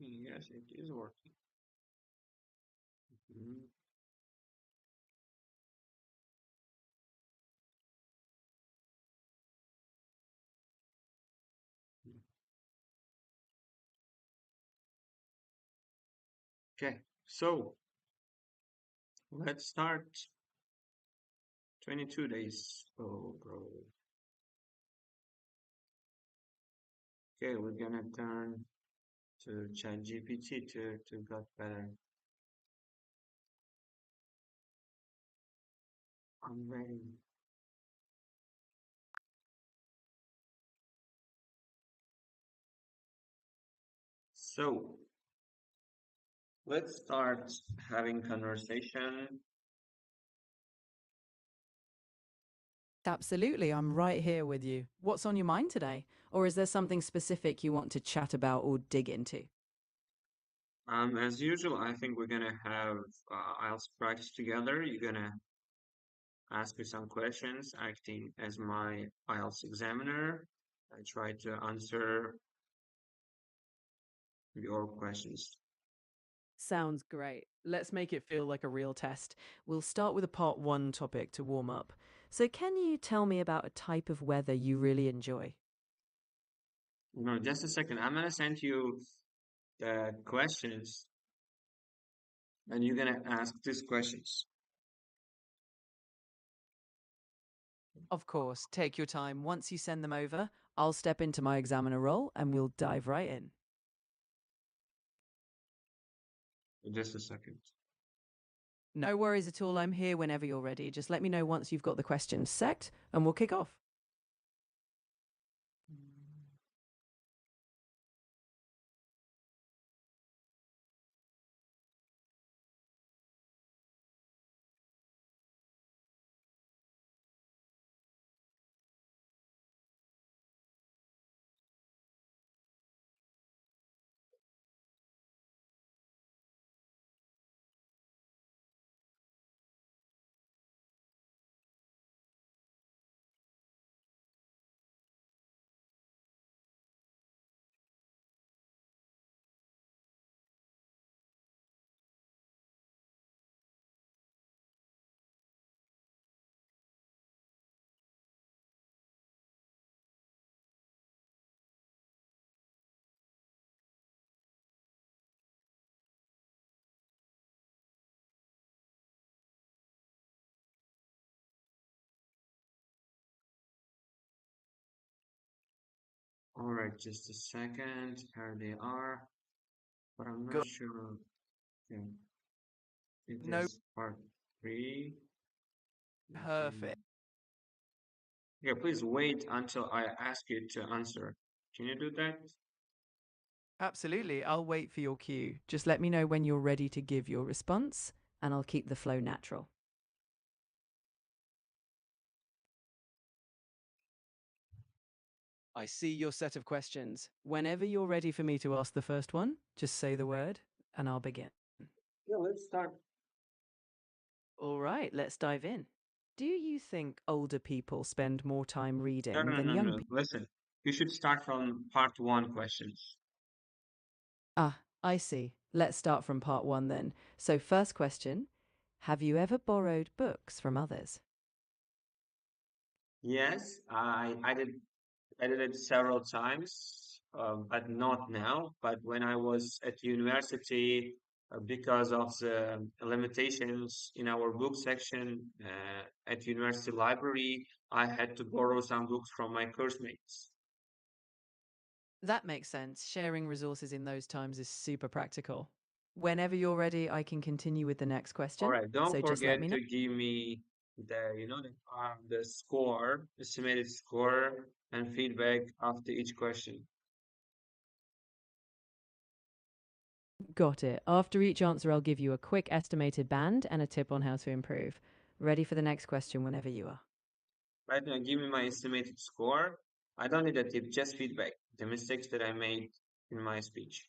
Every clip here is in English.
working. Yes, it is working. Mhm. Okay, so let's start 22 days. Oh, bro. Okay, we're gonna turn to ChatGPT to get better. I'm ready. So let's start having conversation. Absolutely, I'm right here with you. What's on your mind today? Or is there something specific you want to chat about or dig into? As usual, I think we're gonna have IELTS practice together. You're gonna ask me some questions, acting as my IELTS examiner. I try to answer your questions. Sounds great. Let's make it feel like a real test. We'll start with a part one topic to warm up. So, can you tell me about a type of weather you really enjoy? No, just a second. I'm gonna send you the questions, and you're gonna ask these questions. Of course, take your time. Once you send them over, I'll step into my examiner role and we'll dive right in. Just a second. No worries at all. I'm here whenever you're ready. Just let me know once you've got the questions set and we'll kick off. All right, just a second. Here they are, but I'm not Good. sure. Okay, it No, is part three. perfect. Okay. Yeah, please wait until I ask you to answer. Can you do that? Absolutely. I'll wait for your cue. Just let me know when you're ready to give your response, and I'll keep the flow natural. I see your set of questions. Whenever you're ready for me to ask the first one, just say the word, and I'll begin. Yeah, let's start. All right, let's dive in. Do you think older people spend more time No, reading no, than no, young no. people? Listen, you should start from part one questions. Ah, I see. Let's start from part one then. So, first question. Have you ever borrowed books from others? Yes, I did it several times, but not now. But when I was at university, because of the limitations in our book section at university library, I had to borrow some books from my course mates. That makes sense. Sharing resources in those times is super practical. Whenever you're ready, I can continue with the next All question. right, don't So just let forget me know. to give me the score, estimated score, and feedback after each question. Got it. After each answer, I'll give you a quick estimated band and a tip on how to improve. Ready for the next question whenever you are. Right now, give me my estimated score. I don't need a tip, just feedback. The mistakes that I made in my speech.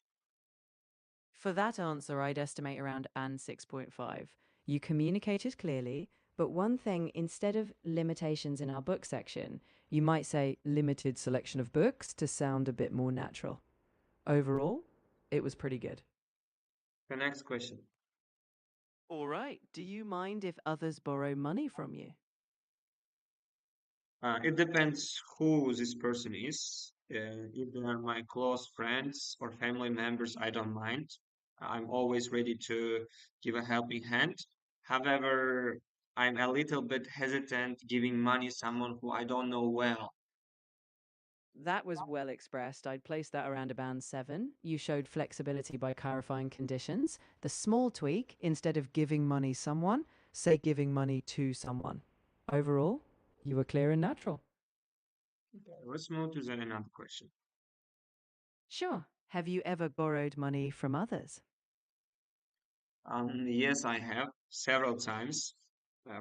For that answer, I'd estimate around band 6.5. You communicated clearly, but one thing, instead of limitations in our book section, you might say limited selection of books to sound a bit more natural. Overall, it was pretty good. The next question. All right. Do you mind if others borrow money from you? It depends who this person is. If they are my close friends or family members, I don't mind. I'm always ready to give a helping hand. However, I'm a little bit hesitant giving money someone who I don't know well. That was well expressed. I'd place that around a band 7. You showed flexibility by clarifying conditions. The small tweak, instead of giving money someone, say giving money to someone. Overall, you were clear and natural. Okay, let's move to the another question. Sure. Have you ever borrowed money from others? Yes, I have several times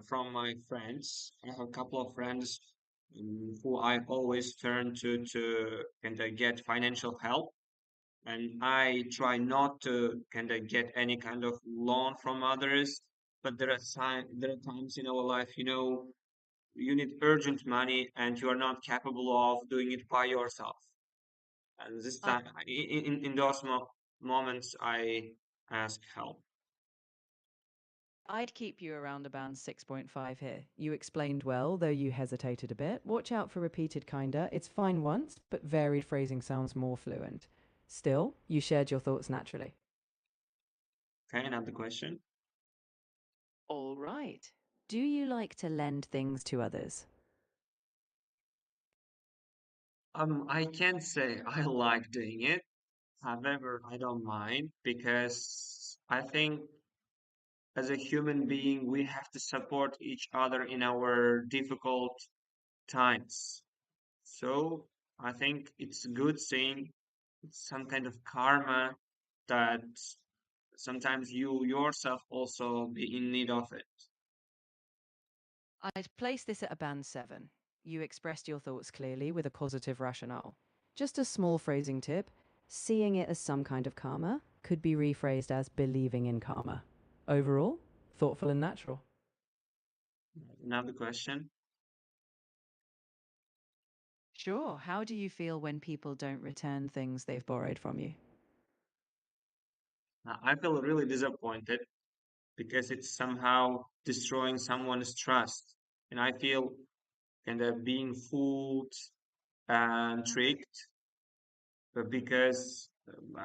from my friends. I have a couple of friends who I always turn to kind of get financial help, and I try not to kind of get any kind of loan from others. But there are times in our life, you need urgent money, and you are not capable of doing it by yourself. And this I, time, in those moments, I ask help. I'd keep you around a band 6.5 here. You explained well, though you hesitated a bit. Watch out for repeated kinda. It's fine once, but varied phrasing sounds more fluent. Still, you shared your thoughts naturally. Okay, another question. All right. Do you like to lend things to others? I can't say I like doing it. However, I don't mind because I think as a human being, we have to support each other in our difficult times. So I think it's a good thing. It's some kind of karma that sometimes you yourself also be in need of it. I'd place this at a band 7. You expressed your thoughts clearly with a positive rationale. Just a small phrasing tip: seeing it as some kind of karma could be rephrased as believing in karma. Overall, thoughtful and natural. Another question. Sure, how do you feel when people don't return things they've borrowed from you? I feel really disappointed because it's somehow destroying someone's trust. And I feel kind of being fooled and tricked because,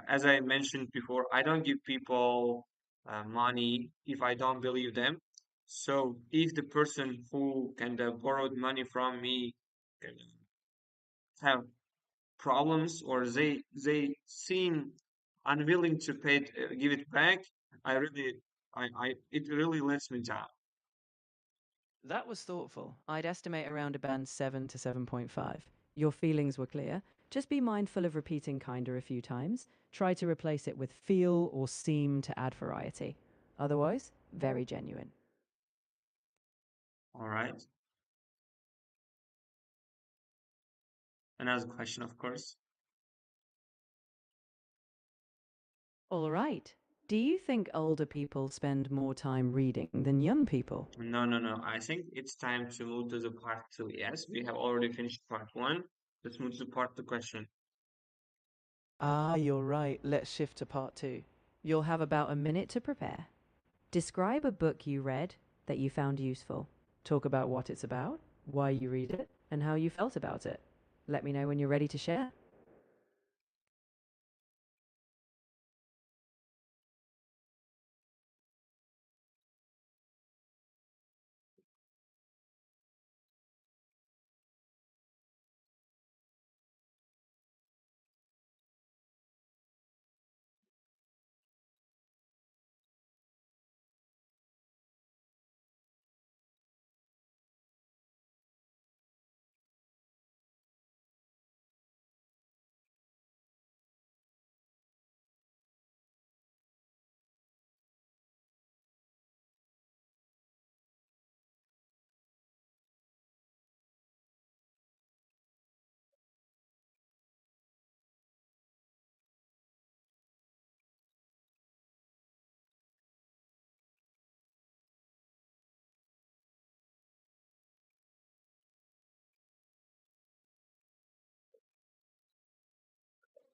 as I mentioned before, I don't give people money if I don't believe them. So if the person who kind of borrowed money from me kind of have problems or they seem unwilling to give it back, I really I it really lets me down. That was thoughtful. I'd estimate around a band 7 to 7.5. Your feelings were clear. Just be mindful of repeating kinder a few times. Try to replace it with feel or seem to add variety. Otherwise, very genuine. All right. Another question, of course. All right. Do you think older people spend more time reading than young people? No, no, no. I think it's time to move to the part two. Yes, we have already finished part one. Let's move to part two question. Ah, you're right. Let's shift to part 2. You'll have about a minute to prepare. Describe a book you read that you found useful. Talk about what it's about, why you read it, and how you felt about it. Let me know when you're ready to share.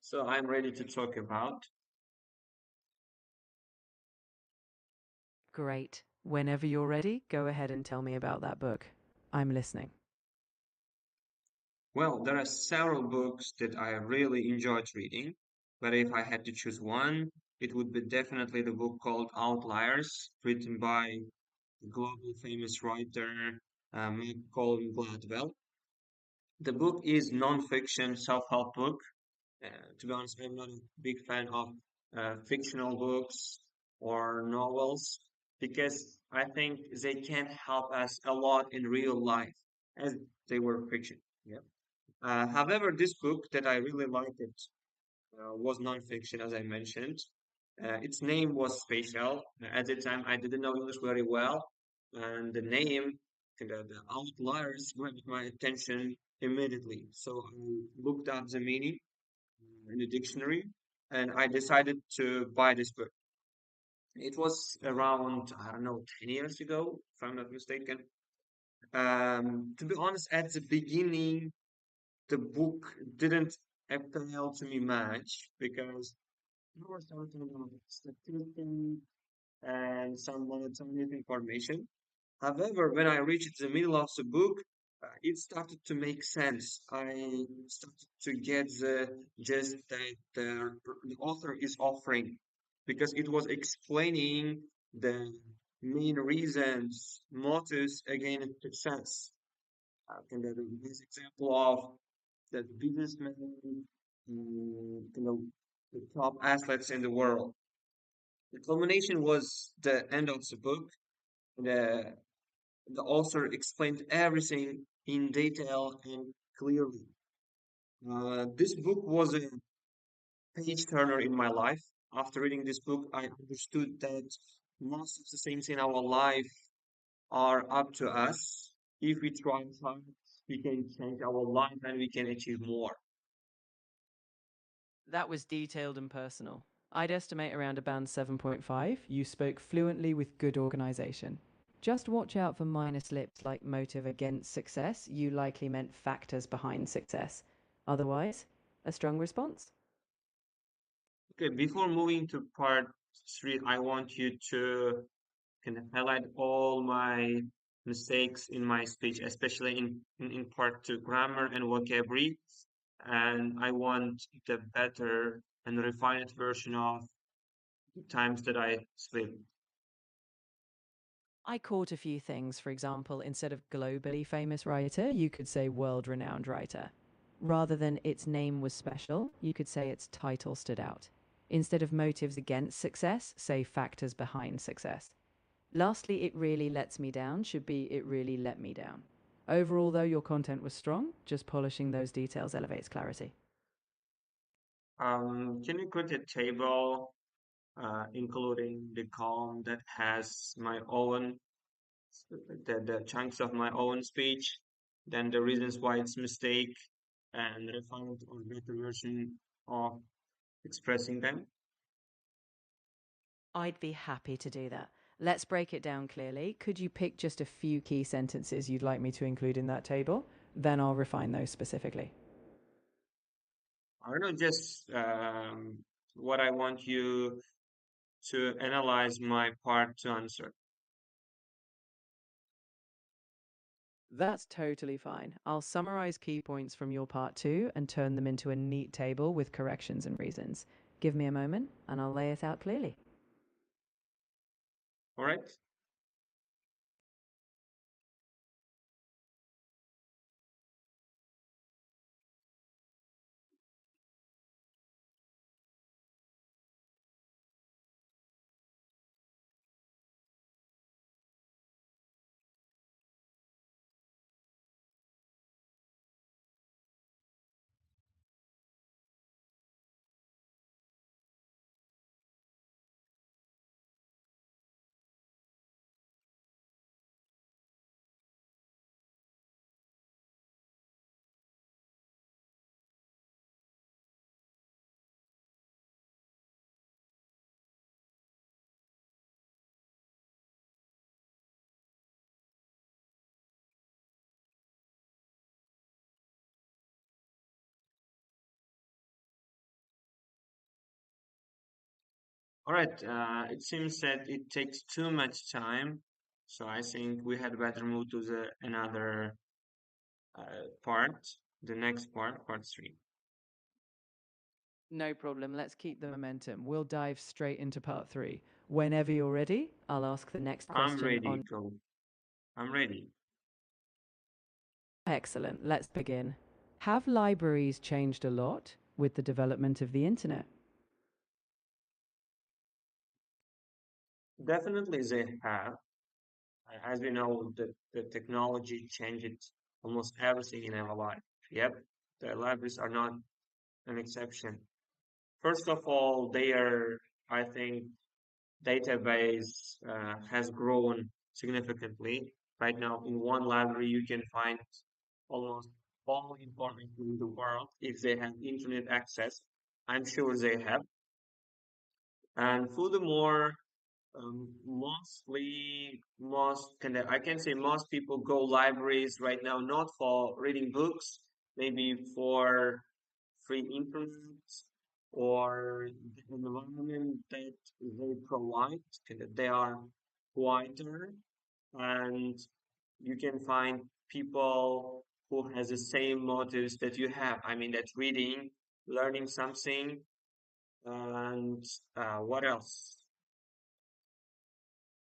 So I'm ready to talk about. Great. Whenever you're ready, go ahead and tell me about that book. I'm listening. Well, there are several books that I really enjoyed reading, but if I had to choose one, it would be definitely the book called Outliers, written by the global famous writer Malcolm Gladwell. The book is non-fiction self-help book. To be honest, I'm not a big fan of fictional books or novels because I think they can help us a lot in real life as they were fiction. Yeah. However, this book that I really liked it was non-fiction, as I mentioned. Its name was special. At the time, I didn't know English very well, and the name, the outliers, grabbed my attention immediately. So I looked up the meaning in the dictionary, and I decided to buy this book. It was around, I don't know, 10 years ago, if I'm not mistaken. To be honest, at the beginning, the book didn't appeal to me much because there was something about statistics and some monetary information. However, when I reached the middle of the book, it started to make sense. I started to get the gist that the author is offering because it was explaining the main reasons, motives against success. And this example of the businessmen, the top athletes in the world. The culmination was the end of the book. The the author explained everything in detail and clearly. This book was a page turner in my life. After reading this book, I understood that most of the things in our life are up to us. If we try hard, we can change our life and we can achieve more. That was detailed and personal. I'd estimate around a band 7.5. You spoke fluently with good organization. Just watch out for minor slips like motive against success. You likely meant factors behind success. Otherwise, a strong response. Okay, before moving to part three, I want you to kind of highlight all my mistakes in my speech, especially in part two, grammar and vocabulary. And I want the better and refined version of the times that I sleep. I caught a few things. For example, instead of globally famous writer, you could say world renowned writer. Rather than its name was special, you could say its title stood out. Instead of motives against success, say factors behind success. Lastly, it really lets me down should be it really let me down. Overall, though, your content was strong, just polishing those details elevates clarity. Can you create a table, including the column that has my own, the chunks of my own speech, then the reasons why it's mistake, and refined or better version of expressing them? I'd be happy to do that. Let's break it down clearly. Could you pick just a few key sentences you'd like me to include in that table? Then I'll refine those specifically. I don't know, just what I want you to analyze my part to answer. That's totally fine. I'll summarize key points from your part two and turn them into a neat table with corrections and reasons. Give me a moment and I'll lay it out clearly. All right? All right. It seems that it takes too much time, so I think we had better move to the another part, the next part, part three. No problem. Let's keep the momentum. We'll dive straight into part three. Whenever you're ready, I'll ask the next I'm question ready, on. go. I'm ready. Excellent. Let's begin. Have libraries changed a lot with the development of the internet? Definitely they have. As we know, the technology changed almost everything in our life. Yep, the libraries are not an exception. First of all, their, I think, database has grown significantly. Right now, in one library, you can find almost all information in the world if they have internet access. I'm sure they have. And furthermore, I can say most people go libraries right now not for reading books, maybe for free internet or the environment that they provide. They are quieter and you can find people who has the same motives that you have. I mean, that reading, learning something, and what else?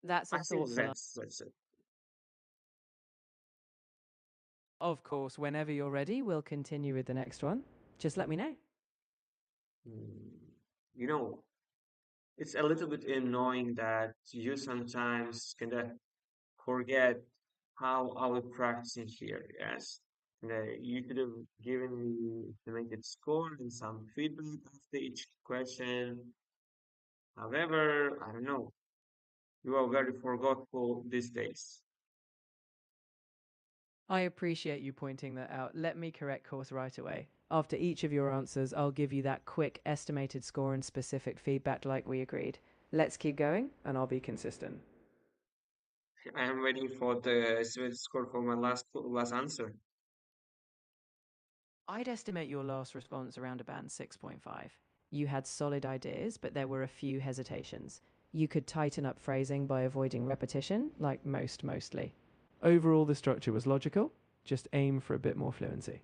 That's a I think thoughtful. that's it. Of course, whenever you're ready, we'll continue with the next one. Just let me know. Mm, You know, it's a little bit annoying that you sometimes kind of forget how are we practicing here. Yes, you could have given me estimated score and some feedback after each question. However, I don't know. You are very forgetful these days. I appreciate you pointing that out. Let me correct course right away. After each of your answers, I'll give you that quick estimated score and specific feedback like we agreed. Let's keep going, and I'll be consistent. I am waiting for the estimated score for my last answer. I'd estimate your last response around a band 6.5. You had solid ideas, but there were a few hesitations. You could tighten up phrasing by avoiding repetition, like mostly. Overall, the structure was logical, just aim for a bit more fluency.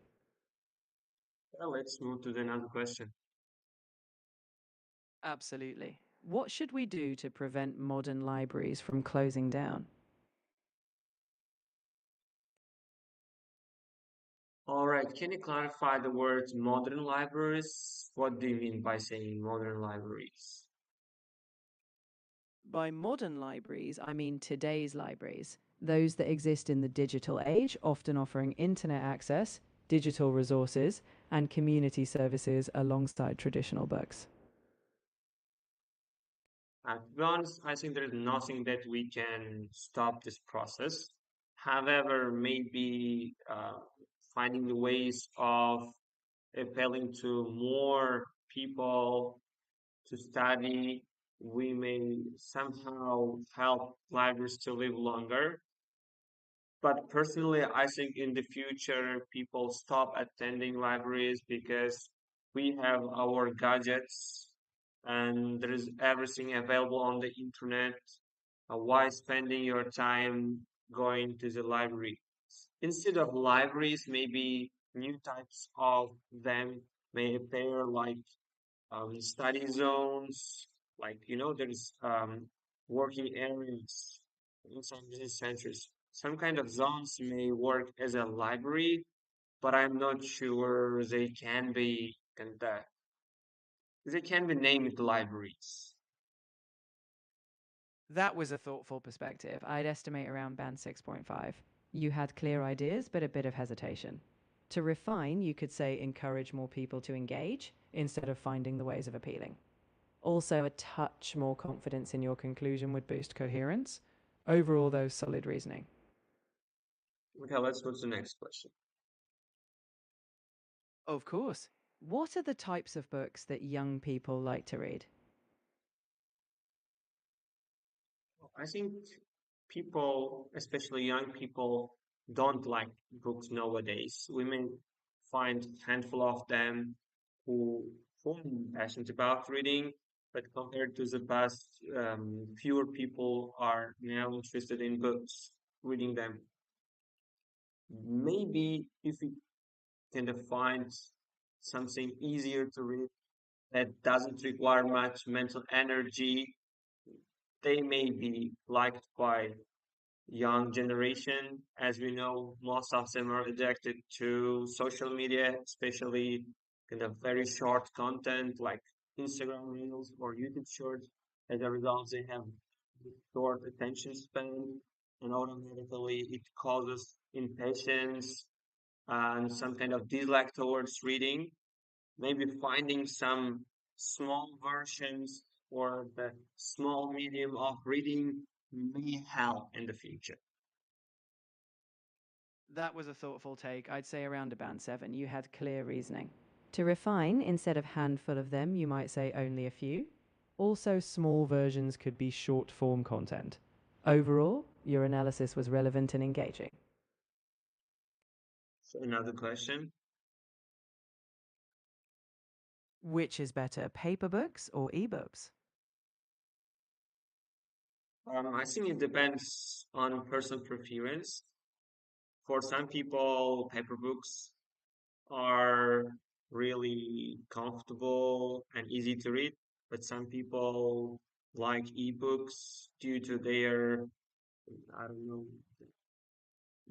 Well, let's move to the another question. Absolutely. What should we do to prevent modern libraries from closing down? All right, can you clarify the words modern libraries? What do you mean by saying modern libraries? By modern libraries, I mean today's libraries, those that exist in the digital age, often offering internet access, digital resources, and community services alongside traditional books. To be honest, I think there is nothing that we can stop this process. However, maybe finding the ways of appealing to more people to study, we may somehow help libraries to live longer. But personally, I think in the future, people stop attending libraries because we have our gadgets and there is everything available on the internet. Why spending your time going to the library? Instead of libraries, maybe new types of them may appear like study zones, like there's working areas in some business centers. Some kind of zones may work as a library, but I'm not sure they can be named libraries. That was a thoughtful perspective. I'd estimate around band 6.5. You had clear ideas, but a bit of hesitation. To refine, you could say encourage more people to engage instead of finding the ways of appealing. Also, a touch more confidence in your conclusion would boost coherence. Overall, though, solid reasoning. Okay, let's go to the next question. Of course. What are the types of books that young people like to read? I think people, especially young people, don't like books nowadays. Women find a handful of them who are passionate about reading, but compared to the past, fewer people are now interested in books, reading them. Maybe if we can find something easier to read that doesn't require much mental energy, they may be liked by young generation. As we know, most of them are addicted to social media, especially kind of very short content like Instagram Reels or YouTube Shorts. As a result, they have short attention span, and automatically it causes impatience and some kind of dislike towards reading. Maybe finding some small versions or the small medium of reading may help in the future. That was a thoughtful take. I'd say around a band 7. You had clear reasoning. To refine, instead of handful of them, you might say only a few. Also, small versions could be short form content. Overall, your analysis was relevant and engaging. So another question. Which is better, paper books or ebooks? I think it depends on personal preference. For some people, paper books are really comfortable and easy to read, but some people like ebooks due to their, I don't know,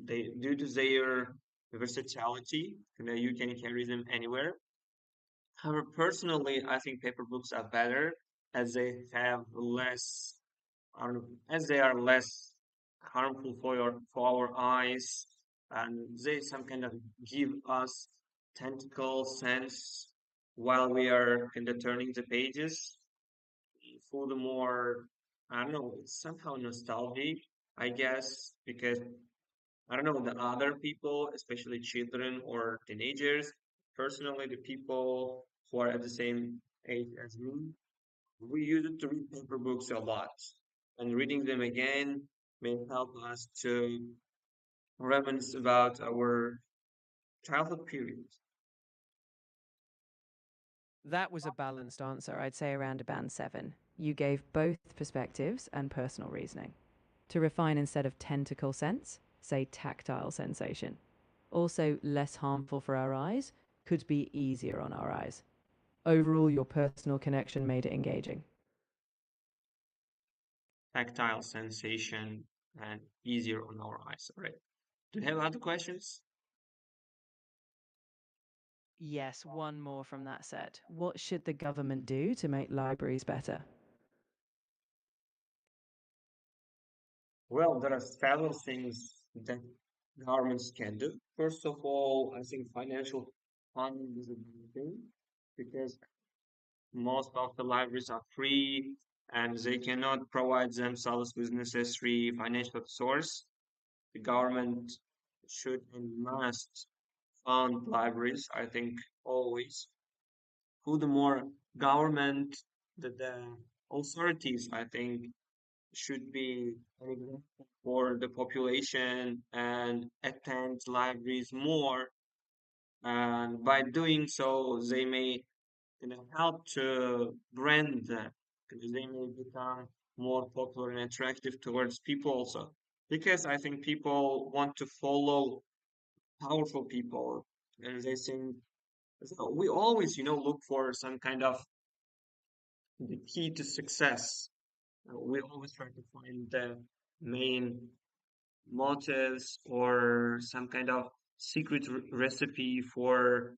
they due to their versatility, you can carry them anywhere. However, personally, I think paper books are better as they have less, I don't know, as they are less harmful for our eyes, and they some kind of give us tentacle sense while we are kind of turning the pages. Furthermore, I don't know, it's somehow nostalgic, I guess, because I don't know, the other people, especially children or teenagers, personally, the people who are at the same age as me, we used to read paper books a lot. And reading them again may help us to reminisce about our childhood period. That was a balanced answer. I'd say around a band 7. You gave both perspectives and personal reasoning. To refine, instead of tentacle sense, say tactile sensation. Also, less harmful for our eyes, could be easier on our eyes. Overall, your personal connection made it engaging. Tactile sensation and easier on our eyes. All right. Do you have other questions? Yes, one more from that set. What should the government do to make libraries better? Well, there are several things that governments can do. First of all, I think financial funding is a big thing because most of the libraries are free and they cannot provide themselves with necessary financial source. The government should and must fund libraries, I think, always. Furthermore, government, the authorities, I think, should be an example for the population and attend libraries more. And by doing so, they may help to brand them because they may become more popular and attractive towards people also. Because I think people want to follow powerful people and they think so we always, look for some kind of the key to success. We always try to find the main motives or some kind of secret recipe for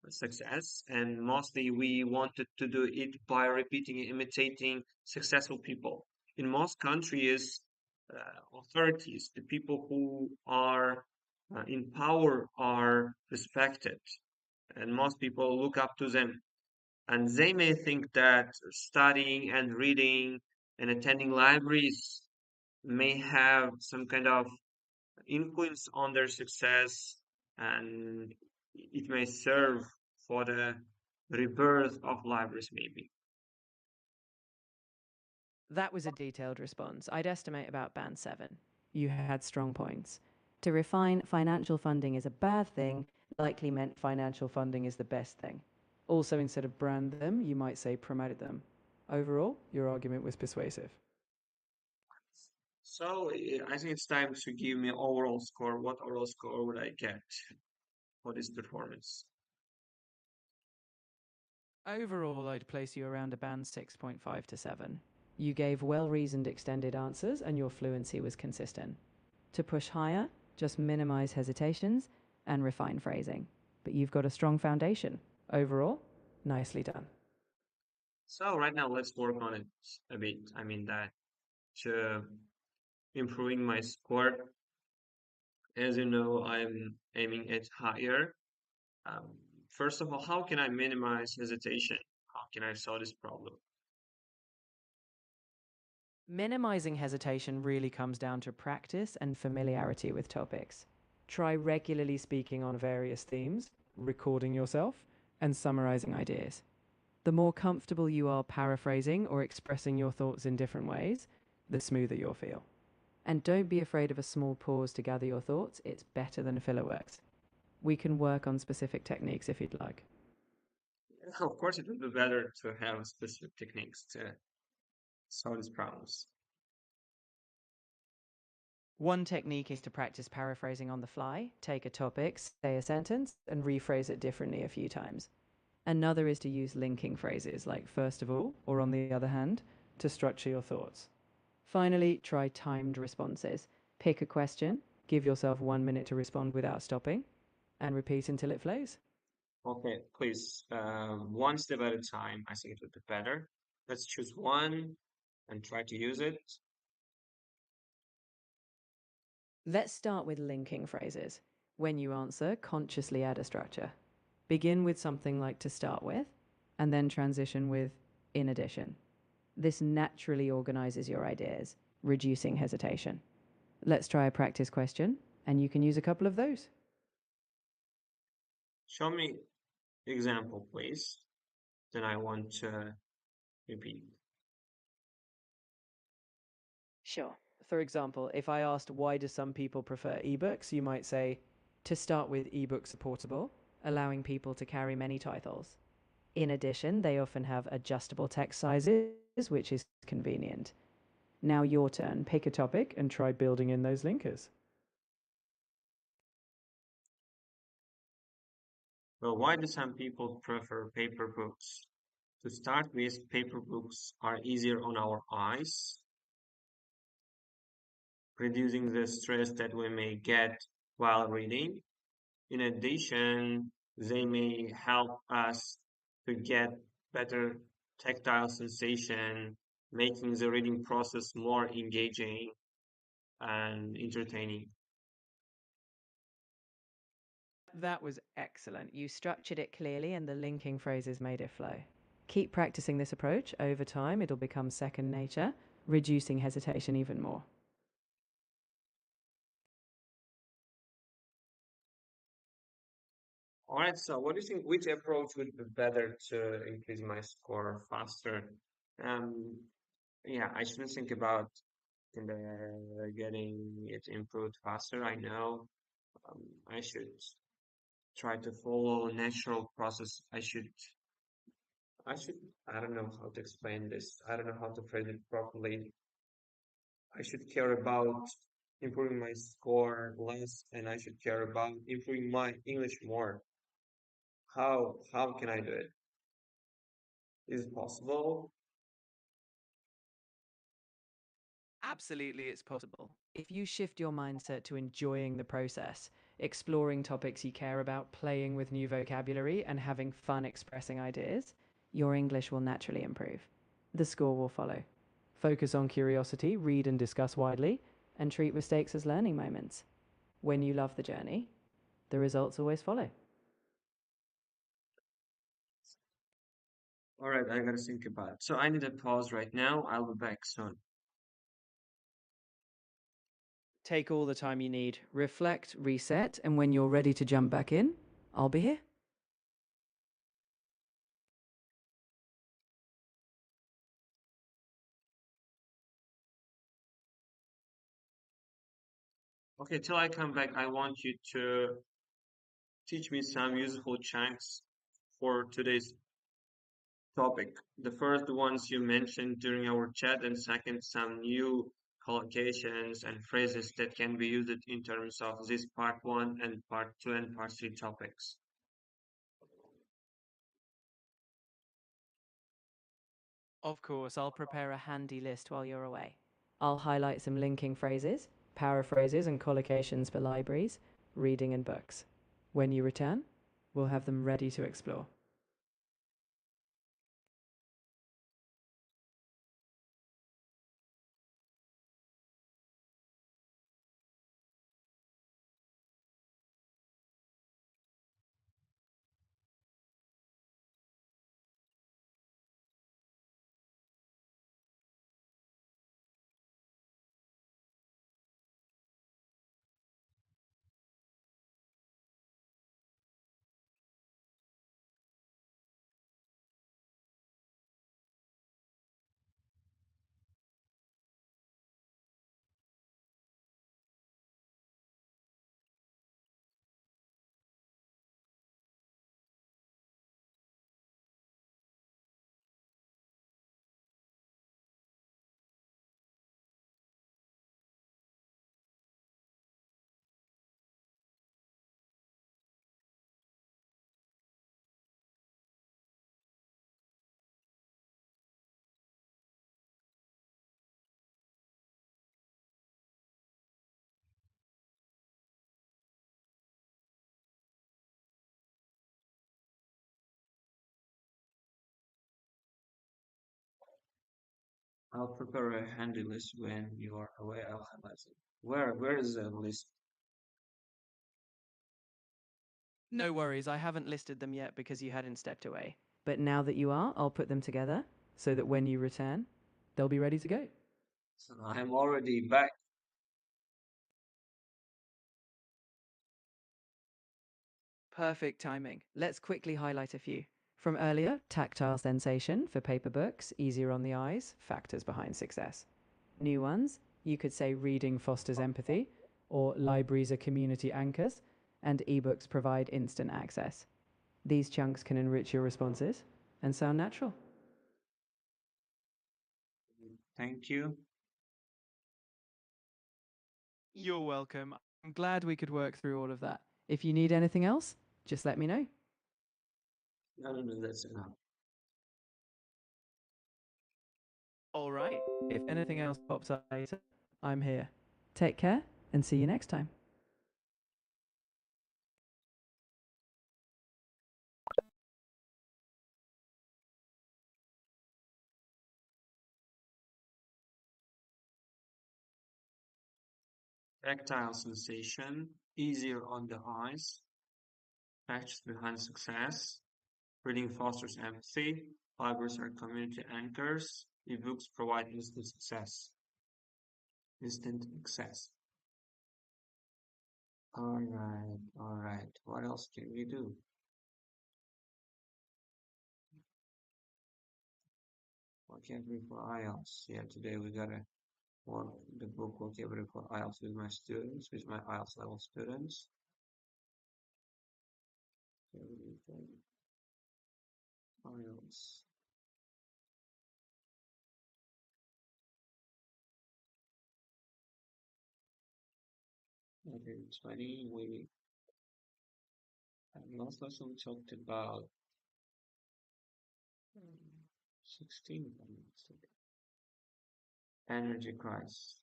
success. And mostly we wanted to do it by repeating and imitating successful people. In most countries, authorities, the people who are in power are respected, and most people look up to them. And they may think that studying and reading and attending libraries may have some kind of influence on their success and it may serve for the rebirth of libraries maybe. That was a detailed response. I'd estimate about band 7. You had strong points. To refine, financial funding is a bad thing, likely meant financial funding is the best thing. Also, instead of brand them, you might say promote them. Overall, your argument was persuasive. So I think it's time to give me overall score. What overall score would I get for this performance? Overall, I'd place you around a band 6.5 to 7. You gave well reasoned extended answers and your fluency was consistent. To push higher, just minimize hesitations and refine phrasing. But you've got a strong foundation. Overall, nicely done. So right now, let's work on it a bit. I mean that to improving my score. As you know, I'm aiming at higher. Um, First of all, how can I minimize hesitation? How can I solve this problem? Minimizing hesitation really comes down to practice and familiarity with topics. Try regularly speaking on various themes, recording yourself, and summarizing ideas. The more comfortable you are paraphrasing or expressing your thoughts in different ways, the smoother you'll feel. And don't be afraid of a small pause to gather your thoughts, it's better than filler works. We can work on specific techniques if you'd like. Of course, it would be better to have specific techniques to solve these problems. One technique is to practice paraphrasing on the fly. Take a topic, say a sentence, and rephrase it differently a few times. Another is to use linking phrases like first of all or on the other hand to structure your thoughts. Finally, try timed responses. Pick a question, give yourself 1 minute to respond without stopping, and repeat until it flows. Okay, please, one step at a time. I think it would be better. Let's choose one and try to use it. Let's start with linking phrases. When you answer, consciously add a structure. Begin with something like to start with, and then transition with in addition. This naturally organizes your ideas, reducing hesitation. Let's try a practice question, and you can use a couple of those. Show me example, please. Then I want to repeat. Sure. For example, if I asked why do some people prefer ebooks, you might say, to start with, ebooks are portable, allowing people to carry many titles. In addition, they often have adjustable text sizes, which is convenient. Now your turn. Pick a topic and try building in those linkers. Well, why do some people prefer paper books? To start with, paper books are easier on our eyes, reducing the stress that we may get while reading. In addition, they may help us to get better tactile sensation, making the reading process more engaging and entertaining. That was excellent. You structured it clearly and the linking phrases made it flow. Keep practicing this approach. Over time, it'll become second nature, reducing hesitation even more. All right, so what do you think? Which approach would be better to increase my score faster? Um, yeah, I shouldn't think about getting it improved faster. I know I should try to follow natural process. I should, I don't know how to explain this. I don't know how to phrase it properly. I should care about improving my score less, and I should care about improving my English more. How can I do it? Is it possible? Absolutely, it's possible. If you shift your mindset to enjoying the process, exploring topics you care about, playing with new vocabulary, and having fun expressing ideas, your English will naturally improve. The score will follow. Focus on curiosity, read and discuss widely, and treat mistakes as learning moments. When you love the journey, the results always follow. All right, I gotta think about it. So I need a pause right now. I'll be back soon. Take all the time you need, reflect, reset, and when you're ready to jump back in, I'll be here. Okay, till I come back, I want you to teach me some useful chunks for today's topic. The first ones you mentioned during our chat, and second, some new collocations and phrases that can be used in terms of this part one and part two and part three topics. Of course, I'll prepare a handy list while you're away. I'll highlight some linking phrases, paraphrases, and collocations for libraries, reading, and books. When you return, we'll have them ready to explore. I'll prepare a handy list when you are away. I'll highlight it. Where is the list? No worries, I haven't listed them yet because you hadn't stepped away. But now that you are, I'll put them together so that when you return, they'll be ready to go. So I'm already back. Perfect timing. Let's quickly highlight a few. From earlier, tactile sensation for paper books, easier on the eyes, factors behind success. New ones, you could say reading fosters empathy, or libraries are community anchors, and ebooks provide instant access. These chunks can enrich your responses and sound natural. Thank you. You're welcome. I'm glad we could work through all of that. If you need anything else, just let me know. No, no, no, that's enough. All right. If anything else pops up later, I'm here. Take care and see you next time. Tactile sensation, easier on the eyes, factors behind success. Reading fosters empathy. Libraries are community anchors. Ebooks provide instant success. Instant access. All right, all right. What else can we do? Vocabulary for IELTS. Yeah, today we gotta work the book vocabulary for IELTS with my students, with my IELTS level students. Vocabulary for IELTS. Okay, 20. Last lesson we talked about 16, if I'm not mistaken. Energy crisis.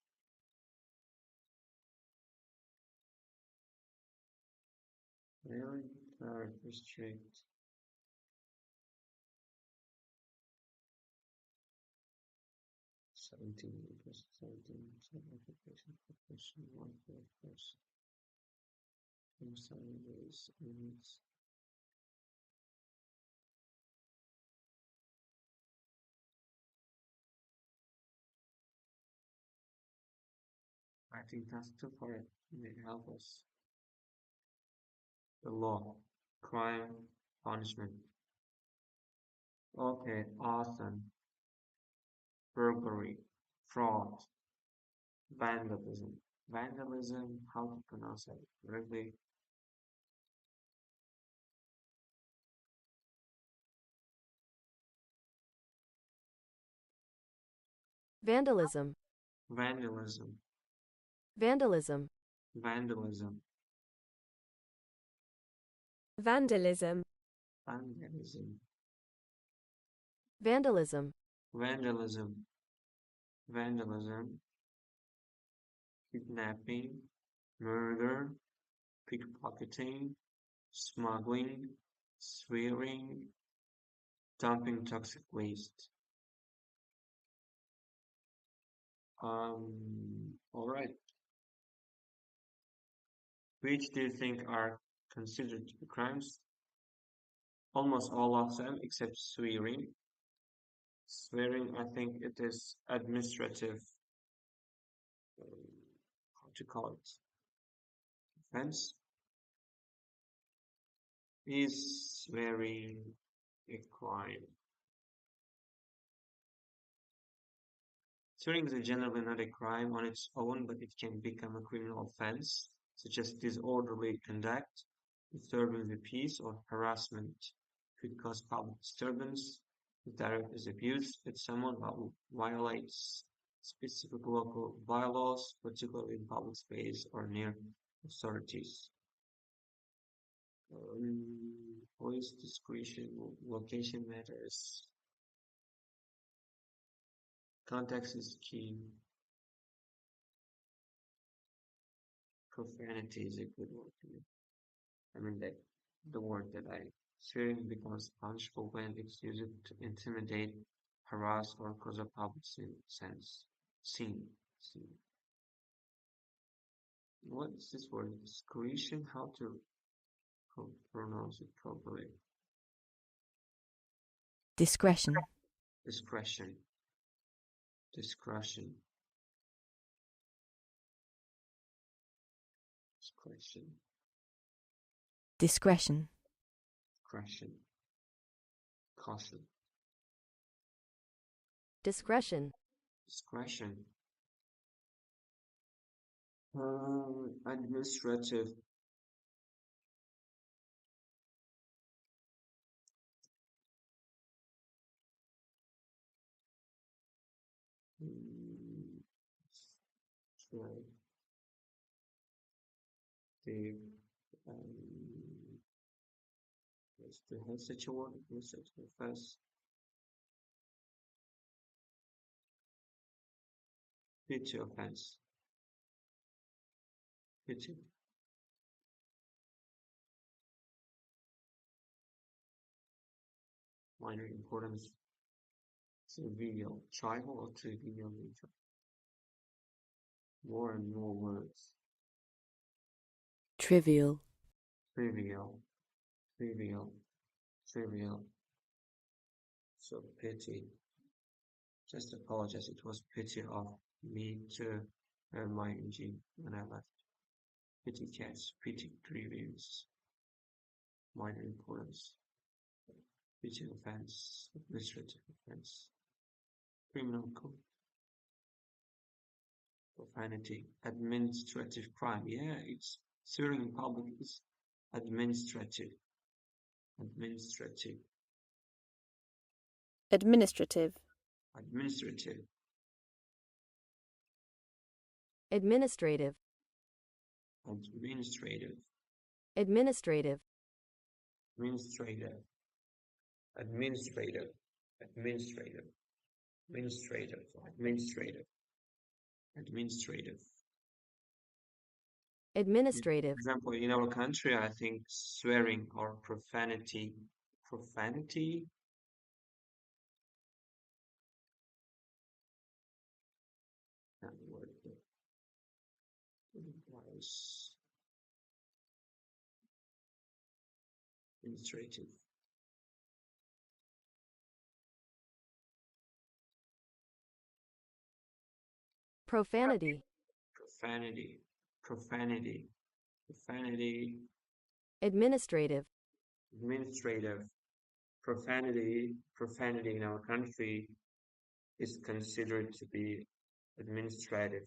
Very, very restrict. 17, it was 17, occupation, profession, one for person. 7 days, minutes. I think that's too far. It may help us. The law, crime, punishment. Okay, awesome. Burglary, fraud, vandalism. Vandalism, how to pronounce it correctly? vandalism, vandalism, vandalism, vandalism, vandalism, vandalism, vandalism, vandalism, vandalism, kidnapping, murder, pickpocketing, smuggling, swearing, dumping toxic waste. All right. Which do you think are considered to be crimes? Almost all of them, except swearing. Swearing, I think it is administrative, how to call it, offense. Is swearing a crime? Swearing is generally not a crime on its own, but it can become a criminal offense, such as disorderly conduct, disturbing the peace, or harassment. Could cause public disturbance. If direct is abused, if someone violates specific local bylaws, particularly in public space or near authorities. Police discretion, location matters. Context is key. Profanity is a good word to me. I mean, the word that I swearing becomes punishable when it's used to intimidate, harass, or cause a public sense. Scene. Scene. What is this word? Discretion? How to pronounce it properly? discretion, Discretion. Discretion. Discretion. discretion, Discretion. Caution. discretion, Discretion. Administrative. Mm, right. The is to have such a word, administrative offense. Petty offense. Petty. Minor importance. Trivial. Trivial or trivial nature. More and more words. trivial, Trivial. Trivial. Trivial. So pity. Just apologize. It was pity of me to earn my engine when I left. Pity cats. Pity grievance. Minor importance. Pity offense. Administrative offense. Criminal code. Profanity. Administrative crime. Yeah, it's swearing in public is administrative. Administrative. administrative, Administrative. administrative, Administrative. administrative, Administrative. Administrative. Administrative. Administrative. Administrative. Administrative. For administrative, example, in our country, I think swearing or profanity, that word that implies administrative, profanity, profanity, profanity, profanity, administrative, administrative, profanity in our country is considered to be administrative,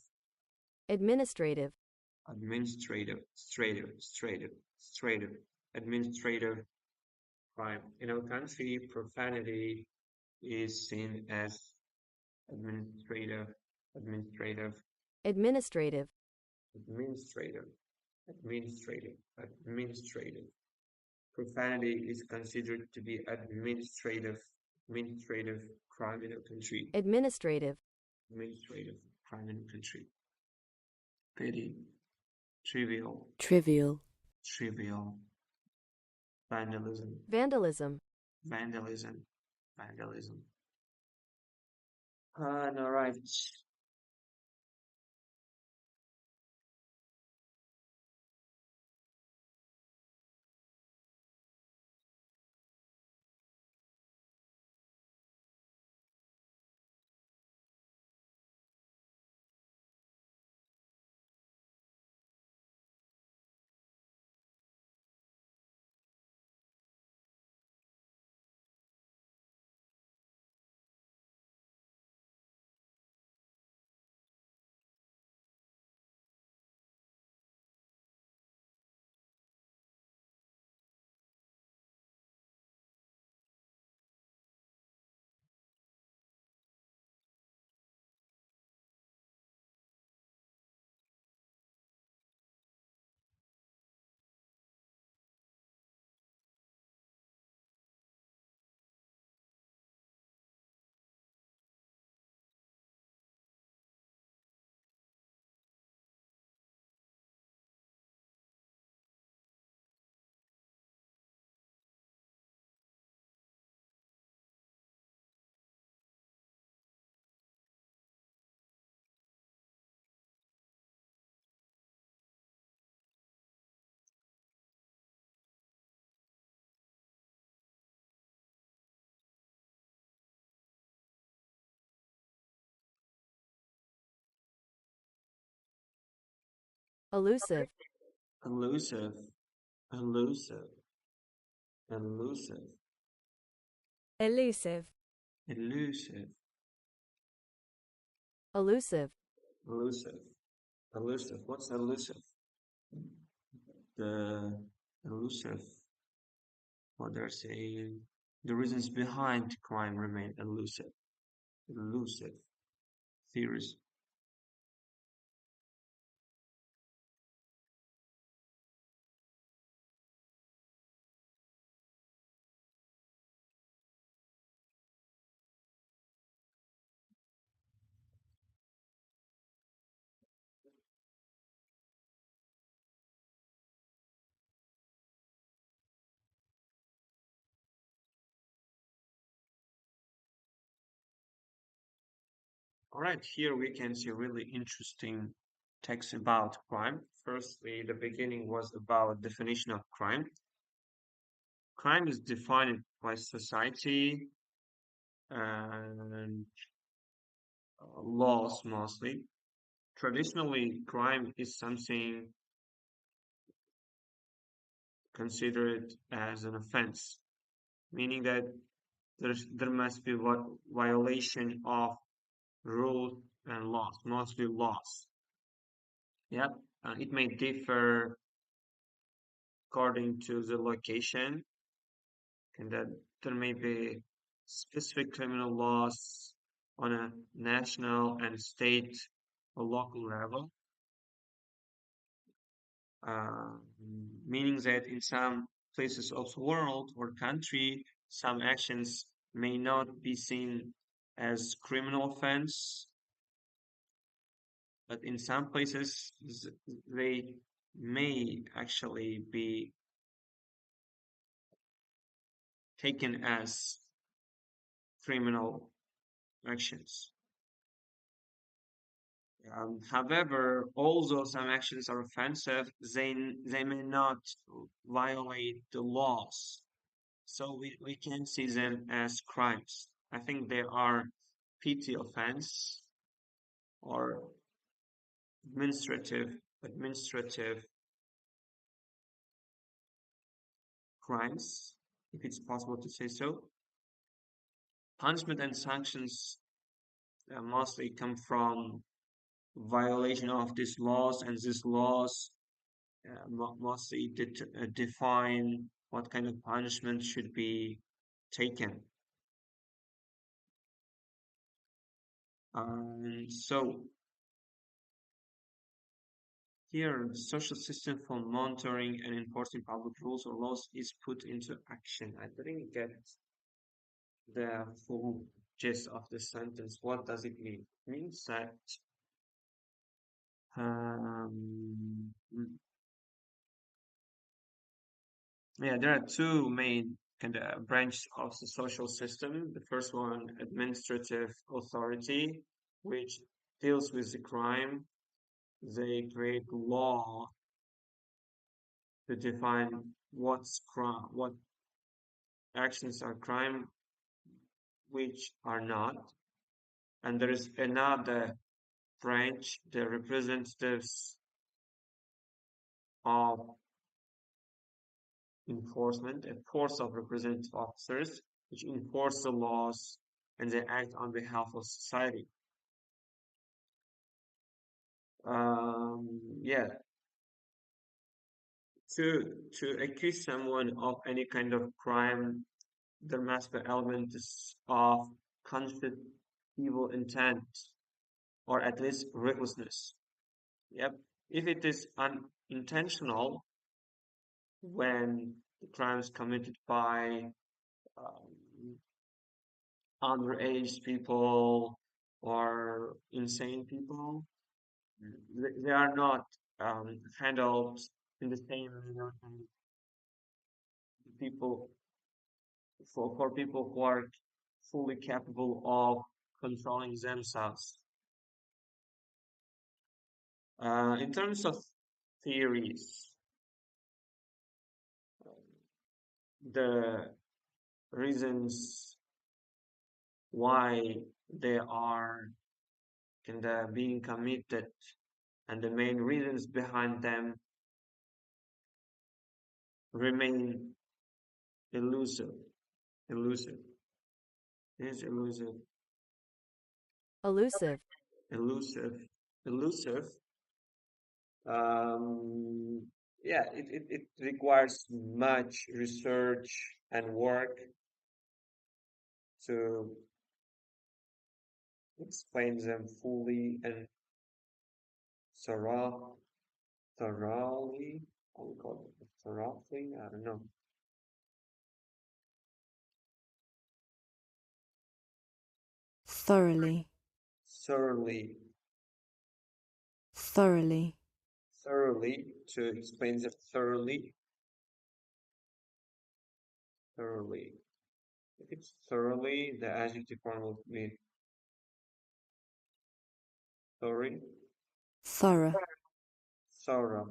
administrative, straighter, administrative crime. In our country, profanity is seen as administrative, administrative, administrative, administrative, administrative, administrative. Profanity is considered to be administrative crime in a country. administrative, Administrative crime in a country. Petty, trivial, trivial, trivial. Vandalism, vandalism, vandalism, vandalism. All right. elusive, Elusive, elusive, elusive, elusive, elusive, elusive, elusive, elusive. What's elusive? The elusive, what they're saying, the reasons behind crime remain elusive. Elusive theories. All right, here we can see really interesting text about crime. Firstly, the beginning was about definition of crime. Crime is defined by society and laws mostly. Traditionally, crime is something considered as an offense, meaning that there must be what violation of rules and laws, mostly laws. Yeah, it may differ according to the location, and that there may be specific criminal laws on a national and state or local level, uh, meaning that in some places of the world or country, some actions may not be seen as criminal offense, but in some places they may actually be taken as criminal actions. However, although some actions are offensive, they may not violate the laws. So we can see them as crimes. I think they are petty offense or administrative crimes, if it's possible to say so. Punishment and sanctions mostly come from violation of these laws, and these laws mostly define what kind of punishment should be taken. So here, the social system for monitoring and enforcing public rules or laws is put into action. I didn't get the full gist of the sentence. What does it mean? It means that um, yeah, there are two main kind of branches of the social system. The first one, administrative authority, which deals with the crime. They create law to define what's crime, what actions are crime, which are not. And there is another branch, the representatives of enforcement, a force of representative officers, which enforce the laws and they act on behalf of society. Yeah, to accuse someone of any kind of crime, there must be elements of conscious evil intent or at least recklessness. Yep. If it is unintentional, when the crime is committed by um, underage people or insane people, they are not handled in the same manner as people for people who are fully capable of controlling themselves. In terms of theories, the reasons why they are kind of being committed and the main reasons behind them remain elusive. Elusive. Is elusive. elusive, Elusive. Elusive. Um, yeah, it requires much research and work to explain them fully and thorough, thoroughly. How we call it? Thoroughly? I don't know. thoroughly, Thoroughly, thoroughly, thoroughly to explain them thoroughly, thoroughly. If it's thoroughly, the adjective form will be thoroughly, thorough, thorough,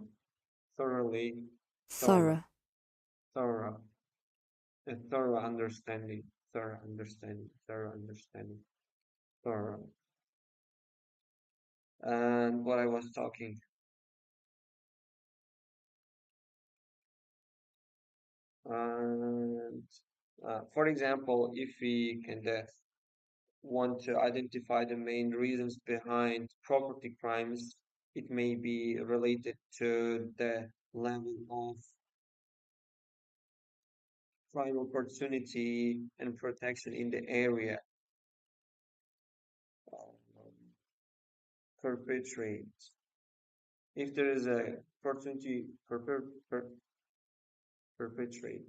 thoroughly, thorough, thorough, thorough, a thorough understanding, thorough understanding, thorough understanding, thorough. And what I was talking, and for example, if we can want to identify the main reasons behind property crimes, it may be related to the level of crime opportunity and protection in the area um, perpetrate. If there is a opportunity for perpetrate,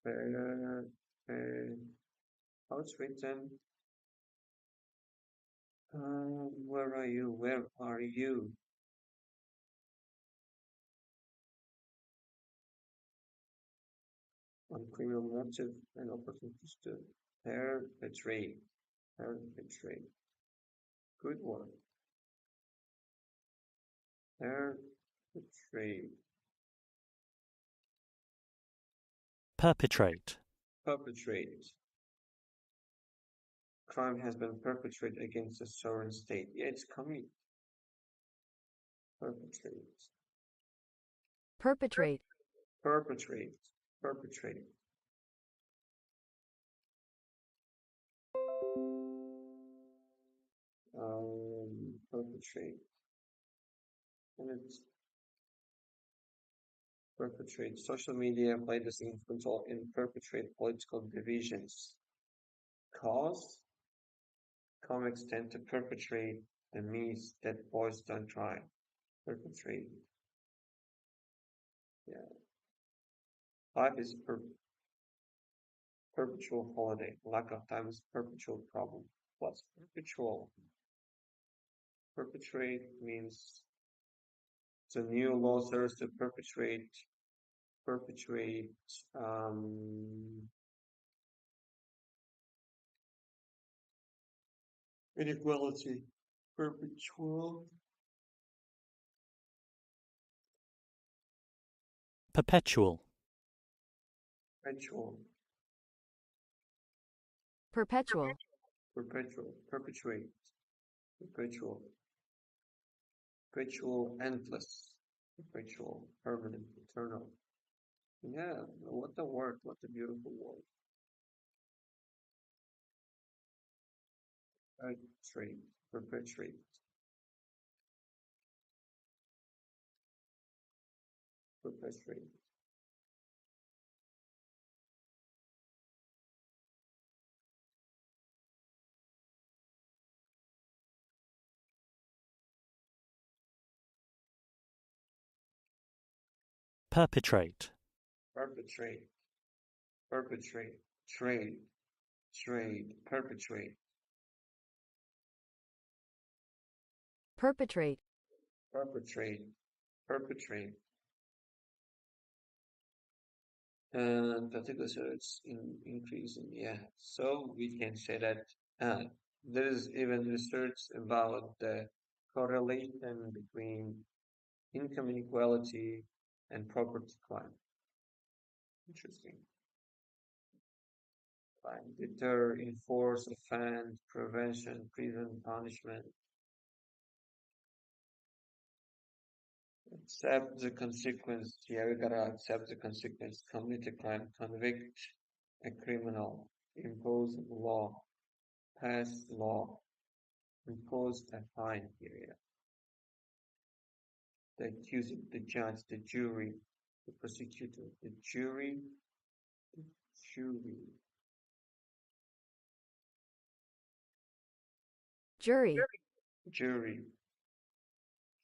per, how it's written, where are you? Where are you? On criminal motive and opportunities to perpetrate, perpetrate. Good one. Perpetrate, perpetrate, perpetrate. Crime has been perpetrated against a sovereign state. Yeah, it's coming. Perpetrate, perpetrate, perpetrate, perpetrate. Perpetrate. And it's perpetrate. Social media played a significant role in perpetrate political divisions. Cause comics tend to perpetrate the myth that boys don't try. Perpetrate. Yeah. Life is perpetual holiday. Lack of time is perpetual problem. What's perpetual? Perpetrate means the new law serves to perpetuate um, inequality. Perpetual, Perpetual. perpetual, perpetual, perpetuate, perpetual, perpetual, endless, perpetual, permanent, eternal. Yeah, what a word, what a beautiful word. Perpetrate, perpetuate, perpetuate. Perpetrate. Perpetrate, perpetrate, trade, trade, perpetrate, perpetrate, perpetrate, perpetrate. And particular search in increasing, yeah. So we can say that uh, there is even research about the correlation between income inequality and property crime. Interesting. Crime, deter, enforce, offend, prevention, prevent, punishment, accept the consequence. Yeah, we gotta accept the consequence. Commit a crime, convict a criminal, impose law, pass law, impose a fine period. The accuser, the judge, the jury, the prosecutor, the jury, jury, jury, jury,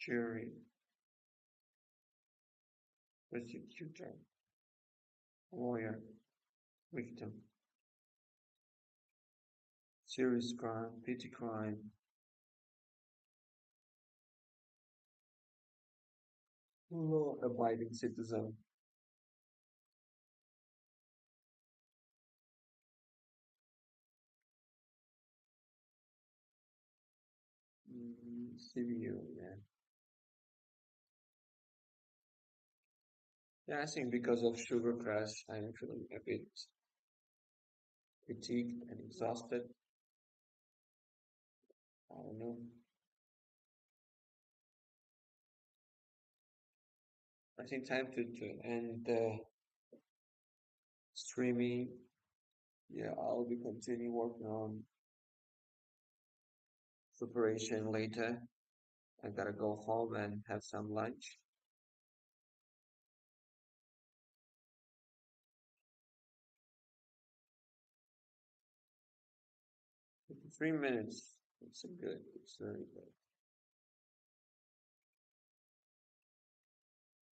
jury, prosecutor, lawyer, victim, serious crime, petty crime, law-abiding citizen. CVU, yeah. Yeah, I think because of sugar crash, I'm feeling a bit fatigued and exhausted. I don't know. I think time to end the streaming. Yeah, I'll be continuing working on preparation later. I gotta go home and have some lunch. 3 minutes. It's a good. It's very good.